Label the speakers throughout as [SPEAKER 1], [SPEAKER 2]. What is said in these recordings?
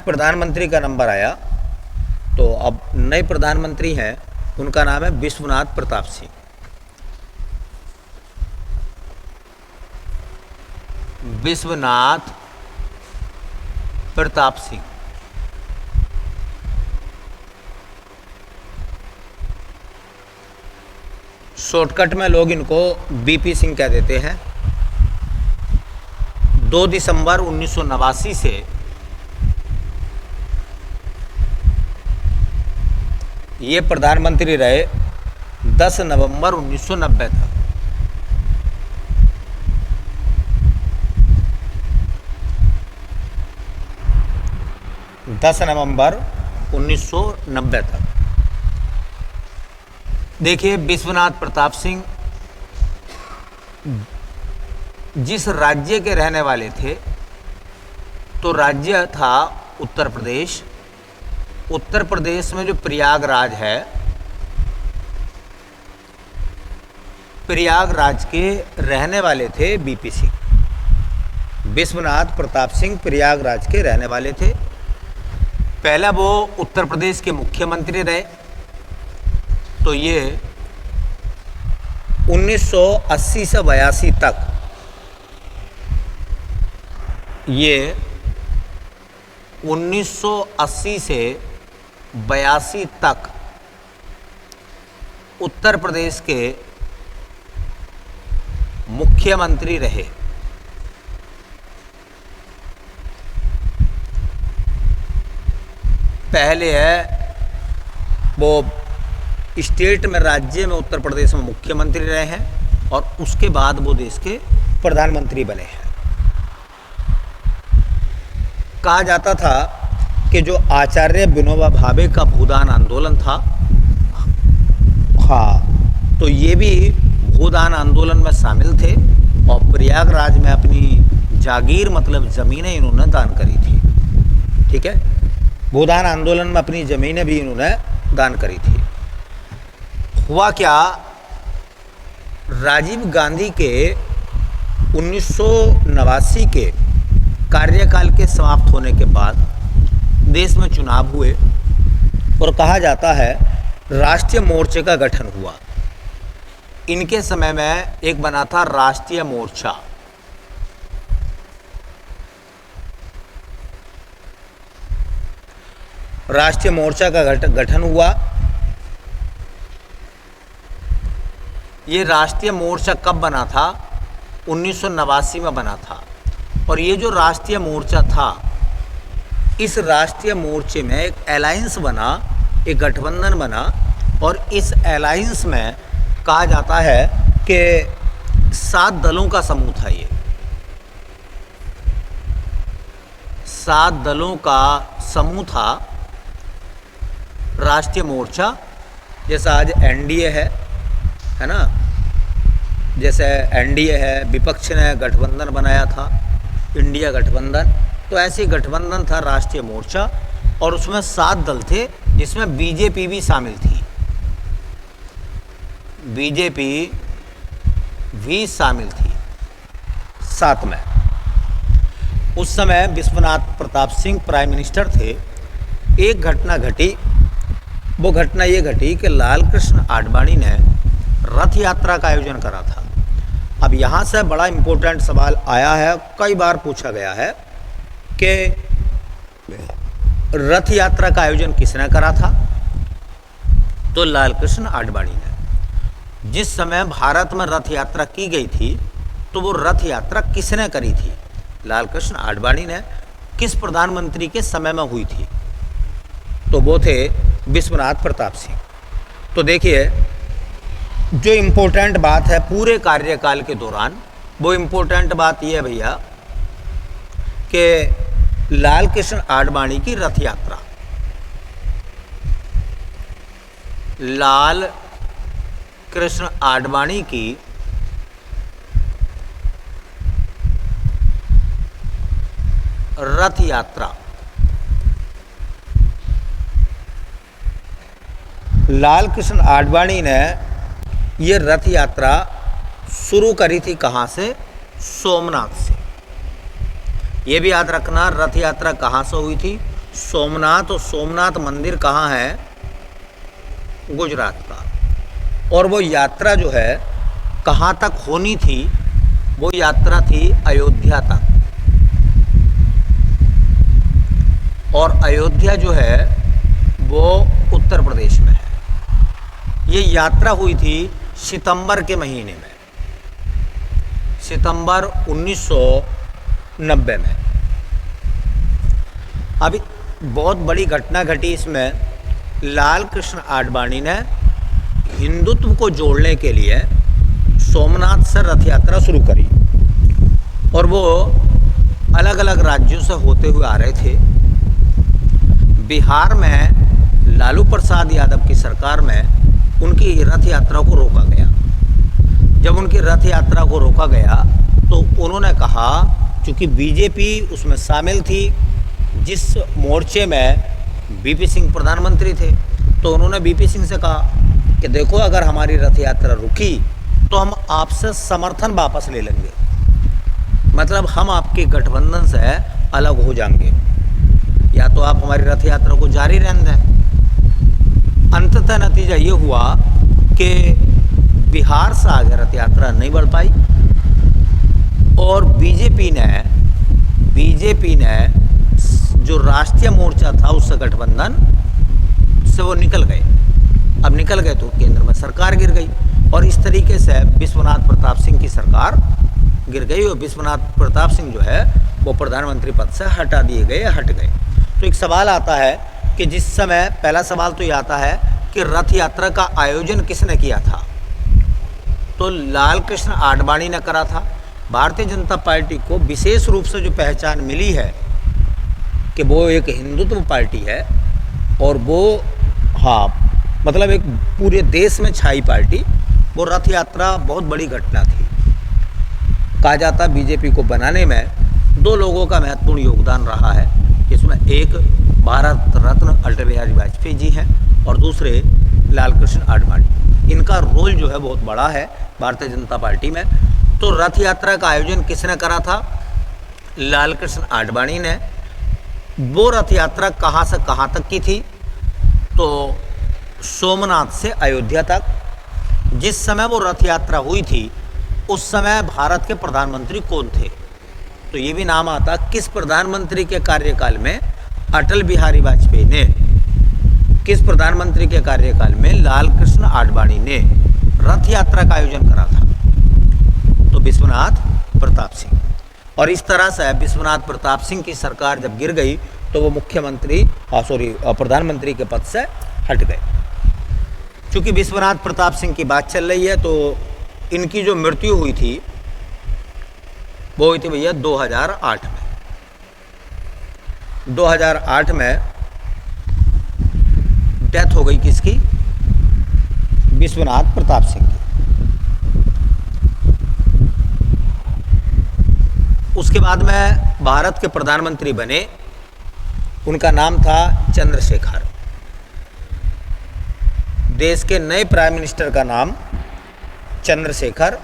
[SPEAKER 1] प्रधानमंत्री का नंबर आया तो अब नए प्रधानमंत्री हैं, उनका नाम है विश्वनाथ प्रताप सिंह। विश्वनाथ प्रताप सिंह। शॉर्टकट में लोग इनको बीपी सिंह कह देते हैं। 2 दिसंबर 1989 से ये प्रधानमंत्री रहे 10 नवंबर 1990 तक। नवंबर 1990 तक। देखिए, विश्वनाथ प्रताप सिंह जिस राज्य के रहने वाले थे, तो राज्य था उत्तर प्रदेश। उत्तर प्रदेश में जो प्रयागराज है, प्रयागराज के रहने वाले थे बीपी सिंह। विश्वनाथ प्रताप सिंह प्रयागराज के रहने वाले थे। पहला वो उत्तर प्रदेश के मुख्यमंत्री रहे। तो ये 1980 से 82 तक, ये 1980 से 82 तक उत्तर प्रदेश के मुख्यमंत्री रहे। पहले है वो स्टेट में, राज्य में उत्तर प्रदेश में मुख्यमंत्री रहे हैं, और उसके बाद वो देश के प्रधानमंत्री बने हैं। कहा जाता था कि जो आचार्य विनोबा भावे का भूदान आंदोलन था, हाँ, तो ये भी भूदान आंदोलन में शामिल थे, और प्रयागराज में अपनी जागीर मतलब ज़मीनें इन्होंने दान करी थी। ठीक है, भूदान आंदोलन में अपनी ज़मीनें भी इन्होंने दान करी थी। हुआ क्या, राजीव गांधी के 1989 के कार्यकाल के समाप्त होने के बाद देश में चुनाव हुए, और कहा जाता है राष्ट्रीय मोर्चे का गठन हुआ। इनके समय में एक बना था राष्ट्रीय मोर्चा। राष्ट्रीय मोर्चा का गठन हुआ। ये राष्ट्रीय मोर्चा कब बना था? 1989 में बना था। और ये जो राष्ट्रीय मोर्चा था, इस राष्ट्रीय मोर्चे में एक अलायंस बना, एक गठबंधन बना, और इस अलायंस में कहा जाता है कि 7 दलों का समूह था। ये 7 दलों का समूह था राष्ट्रीय मोर्चा। जैसा आज एनडीए है ना, जैसे एनडीए है, विपक्ष ने गठबंधन बनाया था, इंडिया गठबंधन, तो ऐसे गठबंधन था राष्ट्रीय मोर्चा, और उसमें 7 दल थे, जिसमें बीजेपी भी शामिल थी। बीजेपी भी शामिल थी 7 में। उस समय विश्वनाथ प्रताप सिंह प्राइम मिनिस्टर थे। एक घटना घटी, वो घटना ये घटी कि लाल कृष्ण आडवाणी ने रथ यात्रा का आयोजन करा था। अब यहाँ से बड़ा इम्पोर्टेंट सवाल आया है, कई बार पूछा गया है कि रथ यात्रा का आयोजन किसने करा था? तो लाल कृष्ण आडवाणी ने। जिस समय भारत में रथ यात्रा की गई थी, तो वो रथ यात्रा किसने करी थी? लाल कृष्ण आडवाणी ने। किस प्रधानमंत्री के समय में हुई थी? तो वो थे विश्वनाथ प्रताप सिंह। तो देखिए, जो इम्पोर्टेंट बात है पूरे कार्यकाल के दौरान, वो इम्पोर्टेंट बात यह है भैया कि लाल कृष्ण आडवाणी की रथ यात्रा, लाल कृष्ण आडवाणी की रथ यात्रा, लाल कृष्ण आडवाणी ने ये रथ यात्रा शुरू करी थी कहाँ से? सोमनाथ से। ये भी याद रखना, रथ यात्रा कहाँ से हुई थी? सोमनाथ, और सोमनाथ मंदिर कहाँ है? गुजरात का। और वो यात्रा जो है कहाँ तक होनी थी? वो यात्रा थी अयोध्या तक। और अयोध्या जो है वो उत्तर प्रदेश में है। ये यात्रा हुई थी सितंबर के महीने में, सितंबर 1990 में। अभी बहुत बड़ी घटना घटी इसमें। लाल कृष्ण आडवाणी ने हिंदुत्व को जोड़ने के लिए सोमनाथ से रथ यात्रा शुरू करी, और वो अलग अलग राज्यों से होते हुए आ रहे थे। बिहार में लालू प्रसाद यादव की सरकार में उनकी रथ यात्रा को रोका गया। जब उनकी रथ यात्रा को रोका गया तो उन्होंने कहा, चूँकि बीजेपी उसमें शामिल थी, जिस मोर्चे में बीपी सिंह प्रधानमंत्री थे, तो उन्होंने बीपी सिंह से कहा कि देखो, अगर हमारी रथ यात्रा रुकी तो हम आपसे समर्थन वापस ले लेंगे, मतलब हम आपके गठबंधन से अलग हो जाएंगे, या तो आप हमारी रथ यात्रा को जारी रहने दें। अंततः नतीजा ये हुआ कि बिहार से आगे रथ यात्रा नहीं बढ़ पाई, और बीजेपी ने जो राष्ट्रीय मोर्चा था उससे गठबंधन से वो निकल गए। अब निकल गए तो केंद्र में सरकार गिर गई, और इस तरीके से विश्वनाथ प्रताप सिंह की सरकार गिर गई, और विश्वनाथ प्रताप सिंह जो है वो प्रधानमंत्री पद से हटा दिए गए, हट गए। तो एक सवाल आता है कि जिस समय, पहला सवाल तो ये आता है कि रथ यात्रा का आयोजन किसने किया था? तो लाल कृष्ण आडवाणी ने करा था। भारतीय जनता पार्टी को विशेष रूप से जो पहचान मिली है कि वो एक हिंदुत्व पार्टी है, और वो मतलब एक पूरे देश में छाई पार्टी। वो रथ यात्रा बहुत बड़ी घटना थी। कहा जाता बीजेपी को बनाने में दो लोगों का महत्वपूर्ण योगदान रहा है। इसमें एक भारत रत्न अटल बिहारी वाजपेयी जी हैं, और दूसरे लाल कृष्ण आडवाणी। इनका रोल जो है बहुत बड़ा है भारतीय जनता पार्टी में। तो रथ यात्रा का आयोजन किसने करा था? लाल कृष्ण आडवाणी ने। वो रथ यात्रा कहाँ से कहाँ तक की थी? तो सोमनाथ से अयोध्या तक। जिस समय वो रथ यात्रा हुई थी उस समय भारत के प्रधानमंत्री कौन थे? तो ये भी नाम आता, किस प्रधानमंत्री के कार्यकाल में अटल बिहारी वाजपेयी ने, किस प्रधानमंत्री के कार्यकाल में लाल कृष्ण आडवाणी ने रथ यात्रा का आयोजन करा था? तो विश्वनाथ प्रताप सिंह। और इस तरह से विश्वनाथ प्रताप सिंह की सरकार जब गिर गई तो वो प्रधानमंत्री के पद से हट गए। चूँकि विश्वनाथ प्रताप सिंह की बात चल रही है, तो इनकी जो मृत्यु हुई थी वो हुई थी भैया 2008 में। 2008 में डेथ हो गई किसकी? विश्वनाथ प्रताप सिंह की। उसके बाद में भारत के प्रधानमंत्री बने, उनका नाम था चंद्रशेखर। देश के नए प्राइम मिनिस्टर का नाम चंद्रशेखर।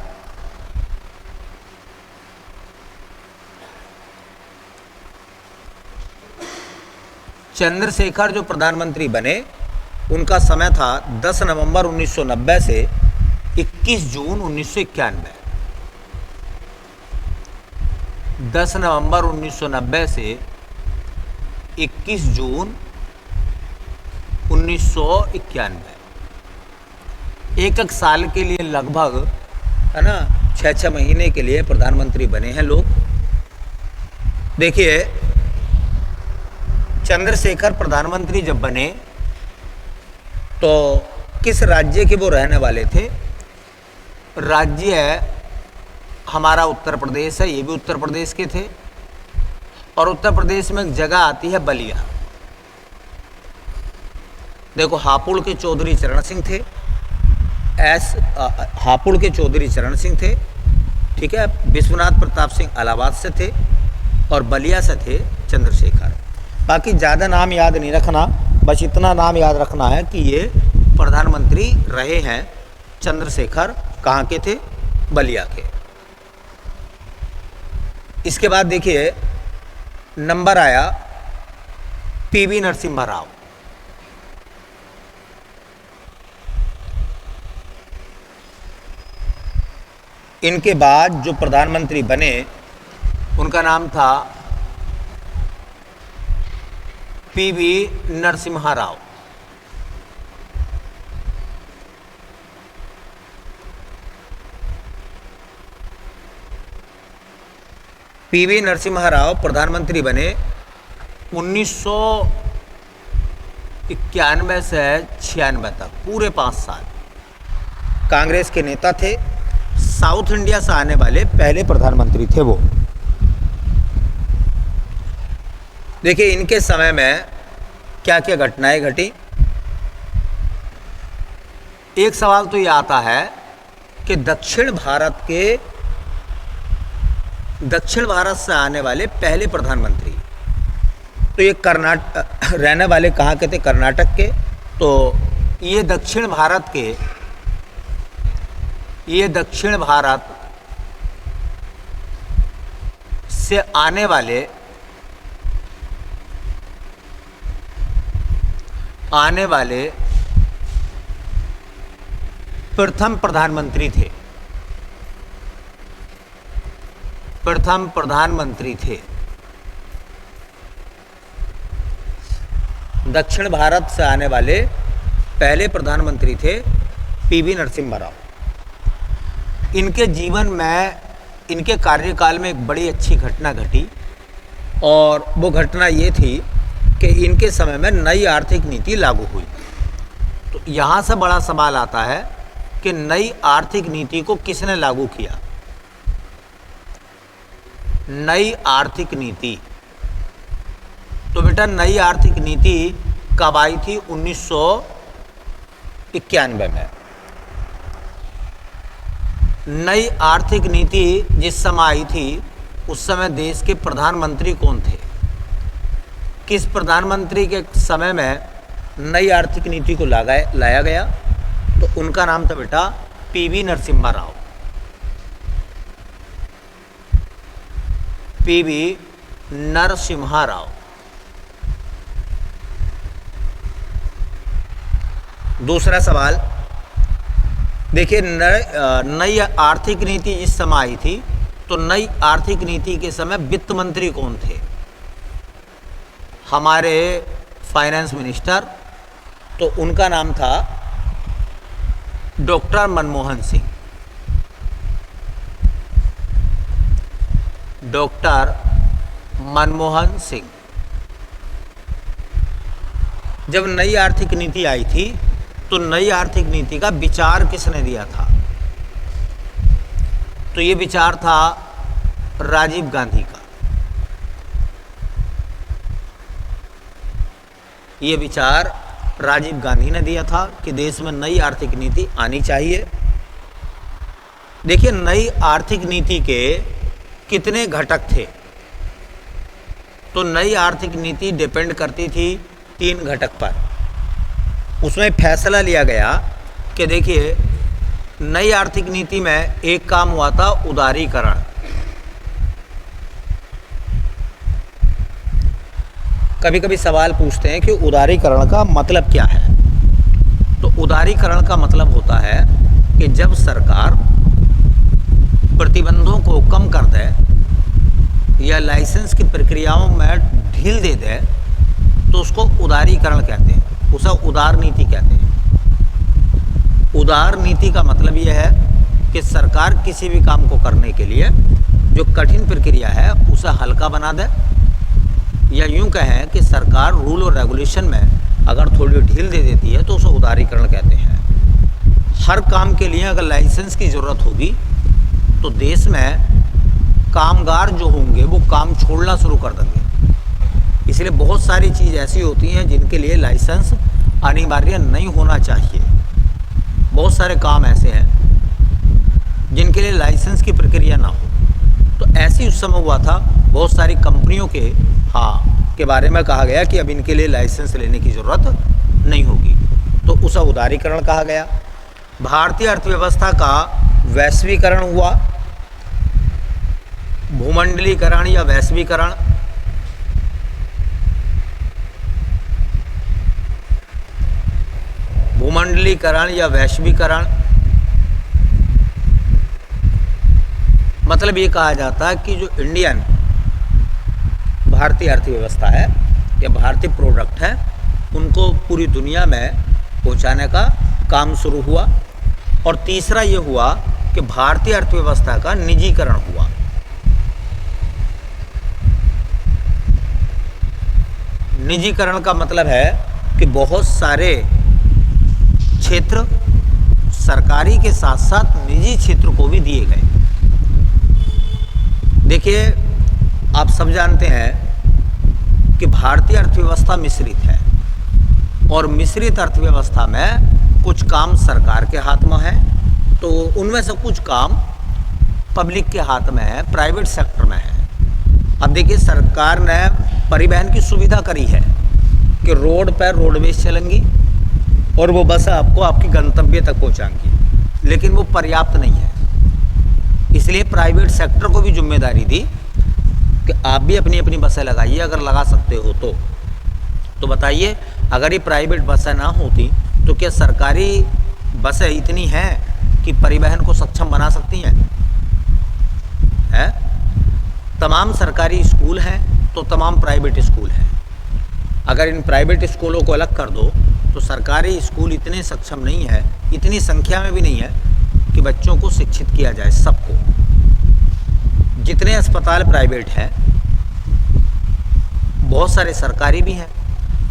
[SPEAKER 1] चंद्रशेखर जो प्रधानमंत्री बने, उनका समय था 10 नवंबर 1990 से 21 जून 1991। 10 नवंबर 1990 से 21 जून 1991। एक साल के लिए लगभग, है ना, 6-6 महीने के लिए प्रधानमंत्री बने हैं लोग। देखिए, चंद्रशेखर प्रधानमंत्री जब बने तो किस राज्य के वो रहने वाले थे? राज्य हमारा उत्तर प्रदेश है, ये भी उत्तर प्रदेश के थे। और उत्तर प्रदेश में एक जगह आती है बलिया। देखो, हापुड़ के चौधरी चरण सिंह थे, हापुड़ के चौधरी चरण सिंह थे, ठीक है। विश्वनाथ प्रताप सिंह इलाहाबाद से थे, और बलिया से थे चंद्रशेखर। बाकी ज़्यादा नाम याद नहीं रखना, बस इतना नाम याद रखना है कि ये प्रधानमंत्री रहे हैं चंद्रशेखर। कहाँ के थे? बलिया के। इसके बाद देखिए, नंबर आया पीवी नरसिम्हा राव। इनके बाद जो प्रधानमंत्री बने उनका नाम था पीवी नरसिम्हा राव। पीवी नरसिम्हा राव प्रधानमंत्री बने 1991 से 96 तक, पूरे 5 साल कांग्रेस के नेता थे। साउथ इंडिया से आने वाले पहले प्रधानमंत्री थे वो। देखिए इनके समय में क्या क्या घटनाएं घटी। एक सवाल तो ये आता है कि दक्षिण भारत से आने वाले पहले प्रधानमंत्री, तो ये रहने वाले कहाँ के थे? कर्नाटक के। तो ये दक्षिण भारत से आने वाले प्रथम प्रधानमंत्री थे। दक्षिण भारत से आने वाले पहले प्रधानमंत्री थे पीवी नरसिम्हा राव। इनके जीवन में, इनके कार्यकाल में एक बड़ी अच्छी घटना घटी, और वो घटना ये थी कि इनके समय में नई आर्थिक नीति लागू हुई। तो यहाँ से बड़ा सवाल आता है कि नई आर्थिक नीति को किसने लागू किया? नई आर्थिक नीति, तो बेटा नई आर्थिक नीति कब आई थी? 1991 में। नई आर्थिक नीति जिस समय आई थी उस समय देश के प्रधानमंत्री कौन थे? किस प्रधानमंत्री के समय में नई आर्थिक नीति को लाया गया? तो उनका नाम था बेटा पीवी नरसिम्हा राव। पीवी नरसिम्हा राव। दूसरा सवाल देखिए, नई आर्थिक नीति जिस समय आई थी तो नई आर्थिक नीति के समय वित्त मंत्री कौन थे? हमारे फाइनेंस मिनिस्टर, तो उनका नाम था डॉक्टर मनमोहन सिंह। डॉक्टर मनमोहन सिंह। जब नई आर्थिक नीति आई थी तो नई आर्थिक नीति का विचार किसने दिया था? तो ये विचार था राजीव गांधी का। ये विचार राजीव गांधी ने दिया था कि देश में नई आर्थिक नीति आनी चाहिए। देखिए नई आर्थिक नीति के कितने घटक थे? तो नई आर्थिक नीति डिपेंड करती थी 3 घटक पर। उसमें फैसला लिया गया कि देखिए नई आर्थिक नीति में एक काम हुआ था उदारीकरण। कभी कभी सवाल पूछते हैं कि उदारीकरण का मतलब क्या है? तो उदारीकरण का मतलब होता है कि जब सरकार प्रतिबंधों को कम कर दे या लाइसेंस की प्रक्रियाओं में ढील दे दे तो उसको उदारीकरण कहते हैं, उसे उदार नीति कहते हैं। उदार नीति का मतलब यह है कि सरकार किसी भी काम को करने के लिए जो कठिन प्रक्रिया है उसे हल्का बना दे, या यूं कहें कि सरकार रूल और रेगुलेशन में अगर थोड़ी ढील दे देती है तो उसे उदारीकरण कहते हैं। हर काम के लिए अगर लाइसेंस की ज़रूरत होगी तो देश में कामगार जो होंगे वो काम छोड़ना शुरू कर देंगे। इसलिए बहुत सारी चीज़ ऐसी होती हैं जिनके लिए लाइसेंस अनिवार्य नहीं होना चाहिए। बहुत सारे काम ऐसे हैं जिनके लिए लाइसेंस की प्रक्रिया ना हो। तो ऐसी उस समय हुआ था, बहुत सारी कंपनियों के बारे में कहा गया कि अब इनके लिए लाइसेंस लेने की ज़रूरत नहीं होगी, तो उसे उदारीकरण कहा गया। भारतीय अर्थव्यवस्था का वैश्वीकरण हुआ, भूमंडलीकरण या वैश्वीकरण। मंडलीकरण या वैश्वीकरण, मतलब ये कहा जाता है कि जो इंडियन भारतीय अर्थव्यवस्था है या भारतीय प्रोडक्ट है उनको पूरी दुनिया में पहुंचाने का काम शुरू हुआ। और तीसरा ये हुआ कि भारतीय अर्थव्यवस्था का निजीकरण हुआ। निजीकरण का मतलब है कि बहुत सारे क्षेत्र सरकारी के साथ साथ निजी क्षेत्र को भी दिए गए। देखिए, आप सब जानते हैं कि भारतीय अर्थव्यवस्था मिश्रित है और मिश्रित अर्थव्यवस्था में कुछ काम सरकार के हाथ में है, तो उनमें से कुछ काम पब्लिक के हाथ में है, प्राइवेट सेक्टर में है। अब देखिए, सरकार ने परिवहन की सुविधा करी है कि रोड पर रोडवेज चलेंगी और वो बस आपको आपकी गंतव्य तक पहुंचाएंगी, लेकिन वो पर्याप्त नहीं है। इसलिए प्राइवेट सेक्टर को भी जिम्मेदारी दी कि आप भी अपनी अपनी बसें लगाइए, अगर लगा सकते हो तो बताइए। अगर ये प्राइवेट बसें ना होती तो क्या सरकारी बसें इतनी हैं कि परिवहन को सक्षम बना सकती हैं? तमाम सरकारी स्कूल हैं तो तमाम प्राइवेट स्कूल हैं। अगर इन प्राइवेट स्कूलों को अलग कर दो तो सरकारी स्कूल इतने सक्षम नहीं है, इतनी संख्या में भी नहीं है कि बच्चों को शिक्षित किया जाए सबको। जितने अस्पताल प्राइवेट हैं, बहुत सारे सरकारी भी हैं।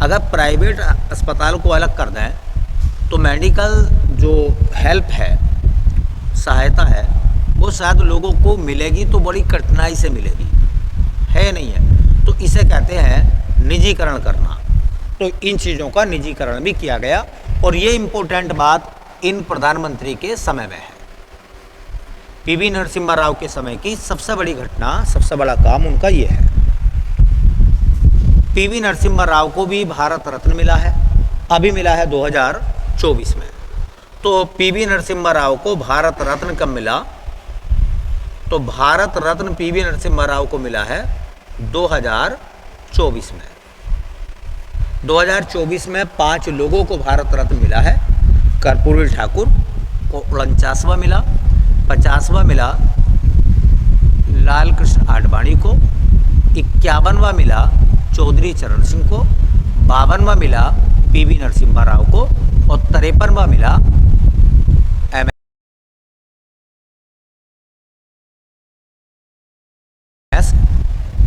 [SPEAKER 1] अगर प्राइवेट अस्पताल को अलग कर दें तो मेडिकल जो हेल्प है, सहायता है, वो शायद लोगों को मिलेगी तो बड़ी कठिनाई से मिलेगी, है नहीं है। तो इसे कहते हैं निजीकरण करना। तो इन चीज़ों का निजीकरण भी किया गया और ये इम्पोर्टेंट बात इन प्रधानमंत्री के समय में है। पीवी नरसिम्हा राव के समय की सबसे बड़ी घटना, सबसे बड़ा काम उनका ये है। पीवी नरसिम्हा राव को भी भारत रत्न मिला है, अभी मिला है 2024 में। तो पीवी नरसिम्हा राव को भारत रत्न कब मिला? तो भारत रत्न पीवी नरसिम्हा राव को मिला है 2024 में। 2024 में 5 लोगों को भारत रत्न मिला है। कर्पूरी ठाकुर को 49वां मिला, 50वां मिला लाल कृष्ण आडवाणी को, 51वां मिला चौधरी चरण सिंह को, 52वां मिला पीवी नरसिम्हा राव को और 53वां मिला एम.एस.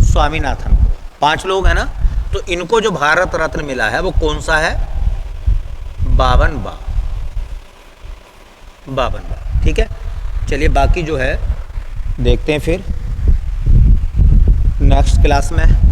[SPEAKER 1] स्वामीनाथन को। 5 लोग हैं ना। तो इनको जो भारत रत्न मिला है वो कौन सा है? 52वां। ठीक है, चलिए बाकी जो है देखते हैं फिर नेक्स्ट क्लास में।